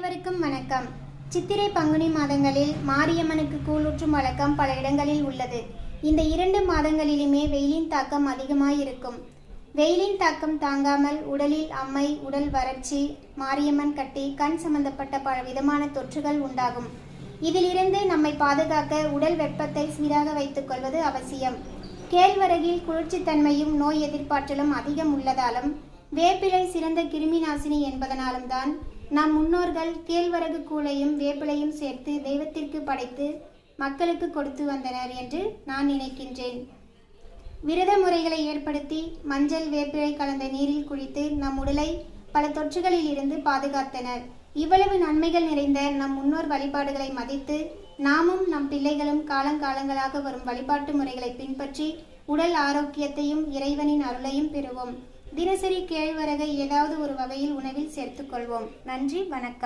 அனைவருக்கும் வணக்கம். சித்திரை பங்குனி மாதங்களில் மாரியம்மனுக்கு கூழூற்றும் வழக்கம் பல இடங்களில் உள்ளது. இந்த 2 மாதங்களிலுமே வெயிலின் தாக்கம் அதிகமாயிருக்கும். வெயிலின் தாக்கம் தாங்காமல் உடலில் அம்மை, உடல் வறட்சி, மாரியம்மன் கட்டி, கண் சம்பந்தப்பட்ட பல விதமான தொற்றுகள் உண்டாகும். இதிலிருந்து நம்மை பாதுகாக்க உடல் வெப்பத்தை சீராக வைத்துக் கொள்வது அவசியம். கேழ்வரகில் குளிர்ச்சித்தன்மையும் நோய் எதிர்ப்பாற்றலும் அதிகம் உள்ளதாலும் வேப்பிலை சிறந்த கிருமி நாசினி என்பதனாலும் தான் நம் முன்னோர்கள் கேழ்வரகு கூழையும் வேப்பிலையும் சேர்த்து தெய்வத்திற்கு படைத்து மக்களுக்கு கொடுத்து வந்தனர் என்று நான் நினைக்கின்றேன். விரத முறைகளை ஏற்படுத்தி மஞ்சள் வேப்பிலை கலந்த நீரில் குளித்து நம் உடலை பல தொற்றுகளில் இருந்து பாதுகாத்தனர். இவ்வளவு நன்மைகள் நிறைந்த நம் முன்னோர் வழிபாடுகளை மதித்து நாமும் நம் பிள்ளைகளும் காலங்காலங்களாக வரும் வழிபாட்டு முறைகளை பின்பற்றி உடல் ஆரோக்கியத்தையும் இறைவனின் அருளையும் பெறுவோம். தினசரி கேழ்வரகை ஏதாவது ஒரு வகையில் உணவில் சேர்த்துக்கொள்வோம். நன்றி, வணக்கம்.